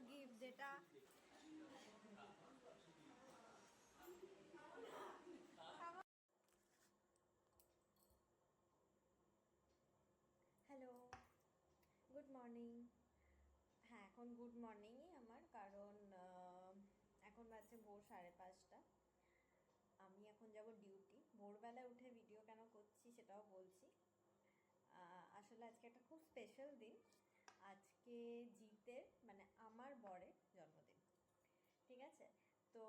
Gift যেটা hello, good morning. হ্যাঁ, এখন গুড মর্নিংই আমার, কারণ এখন বাজছে ভোর 5:30। আমি এখন যাব ডিউটি। ভোরবেলায় উঠে ভিডিও কেন করছি সেটাও বলছি। আসলে আজকে একটা খুব স্পেশাল দিন। আজকে জিতের মানে আমার বরের জন্মদিন। ঠিক আছে, তো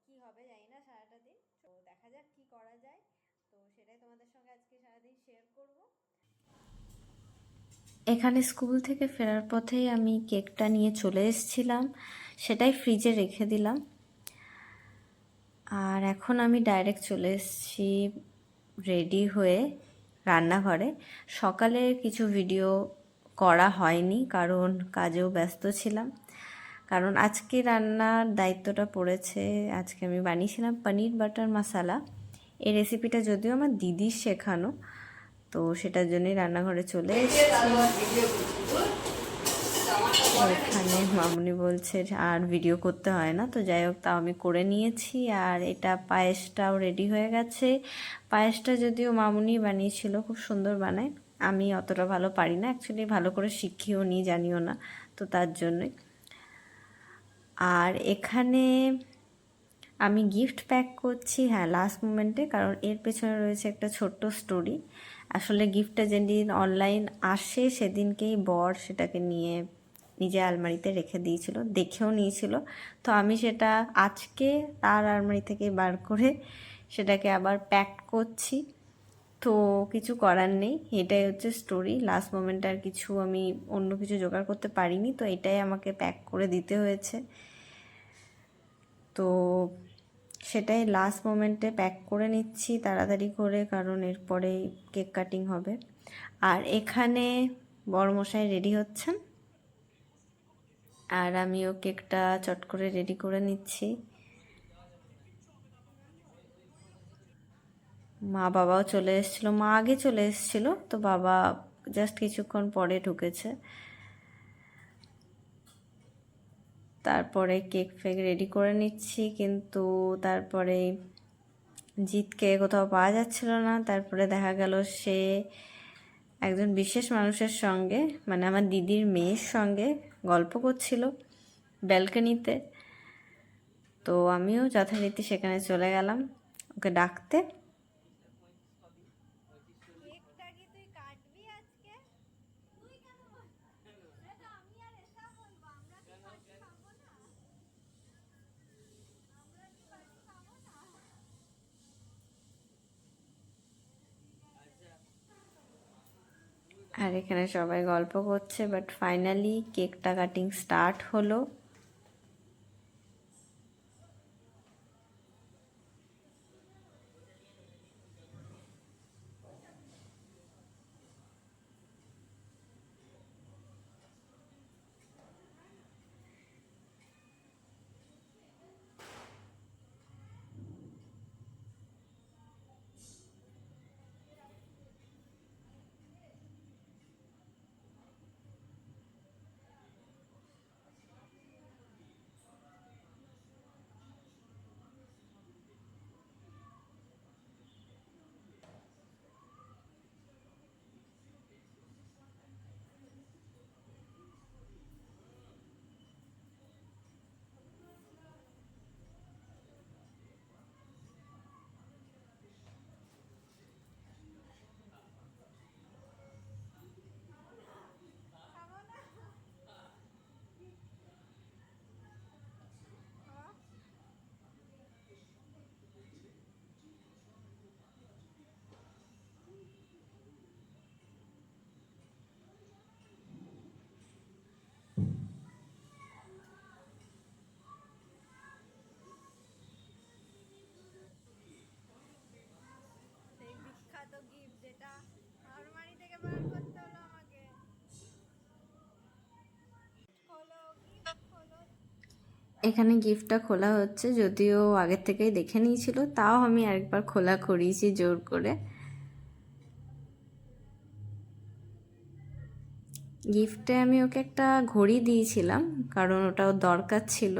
কি হবে জানি না সারাটা দিন, তো দেখা যাক কি করা যায়। তো সেটাই তোমাদের সঙ্গে আজকে সারাদিন শেয়ার করব। এখানে স্কুল থেকে ফেরার পথেই আমি কেকটা নিয়ে চলে এসেছিলাম, সেটাই ফ্রিজে রেখে দিলাম। আর এখন আমি ডাইরেক্ট চলে এসেছি রেডি হয়ে রান্নাঘরে। সকালে কিছু ভিডিও করা হয়নি কারণ কাজেও ব্যস্ত ছিলাম। কারণ আজকে রান্নার দায়িত্বটা পড়েছে, আজকে আমি বানিয়েছিলাম পনির বাটার মশালা। এই রেসিপিটা যদিও আমার দিদির শেখানো, তো সেটার জন্যই রান্নাঘরে চলে এসেছি। এখানে মামুনি বলছে আর ভিডিও করতে হয় না, তো যাই হোক তাও আমি করে নিয়েছি। আর এটা পায়েসটাও রেডি হয়ে গেছে। পায়েসটা যদিও মামুনি বানিয়েছিল, খুব সুন্দর বানায়। আমি অতটা ভালো পারি না, অ্যাকচুয়ালি ভালো করে শিখিও নি, জানিও না, তো তার জন্যই। আর এখানে আমি গিফট প্যাক করছি, হ্যাঁ, লাস্ট মোমেন্টে, কারণ এর পেছনে রয়েছে একটা ছোট্ট স্টোরি। আসলে গিফটটা যেদিন অনলাইন আসে সেদিনকেই বর সেটাকে নিয়ে নিজে আলমারিতে রেখে দিয়েছিল, দেখেও নিয়েছিল। তো আমি সেটা আজকে তার আলমারি থেকে বার করে সেটাকে আবার প্যাক করছি। তো কিছু করার নেই, এটাই হচ্ছে স্টোরি। লাস্ট মোমেন্টে আর কিছু আমি অন্য কিছু জোগাড় করতে পারিনি, তো এটাই আমাকে প্যাক করে দিতে হয়েছে। তো সেটাই লাস্ট মোমেন্টে প্যাক করে নিচ্ছি তাড়াতাড়ি করে, কারণ এরপরে কেক কাটিং হবে। আর এখানে বড়মশাই রেডি হচ্ছেন, আর আমিও কেকটা চট করে রেডি করে নিচ্ছি। মা বাবাও চলে এসেছিলো, মা আগে চলে এসেছিলো, তো বাবা জাস্ট কিছুক্ষণ পরে ঢুকেছে। তারপরে কেক ফেক রেডি করে নিচ্ছি, কিন্তু তারপরে জিতকে কোথাও পাওয়া যাচ্ছিল না। তারপরে দেখা গেল সে একজন বিশেষ মানুষের সঙ্গে, মানে আমার দিদির মেয়ের সঙ্গে গল্প করছিল ব্যালকনিতে। তো আমিও যথারীতি সেখানে চলে গেলাম ওকে ডাকতে। কেকটা কি তুই কাটবি আজকে? তুই কেন বলছিস? এটা আমি আর এসা বলবো, আমরা কি পার্টি খাবো না? আমরা কি পার্টি খাবো না? আর এখানে সবাই গল্প করছে, বাট ফাইনালি কেকটা কাটিং স্টার্ট হলো। খাবো না? সেই বিখ্যাত গিফট যেটা আলমারি থেকে বার করতে হলো আমাকে। খোলো, গিফট খোলো। এখানে গিফটটা খোলা হচ্ছে, যদিও আগের থেকেই দেখে নিয়েছিল, তাও আমি আরেকবার খোলা করিয়েছি জোর করে। গিফটে আমি ওকে একটা ঘড়ি দিয়েছিলাম, কারণ ওটাও দরকার ছিল।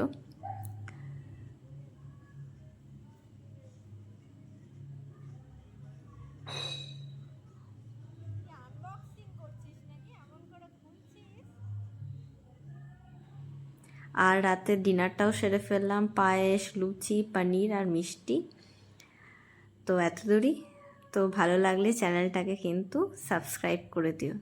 আনবক্সিং করছিস নাকি, এমন করে খুলছিস? আর রাতের ডিনারটাও সেরে ফেললাম, পায়েস, লুচি, পনির আর মিষ্টি। তো এত দূরই। তো ভালো লাগলে চ্যানেলটাকে কিন্তু সাবস্ক্রাইব করে দিও।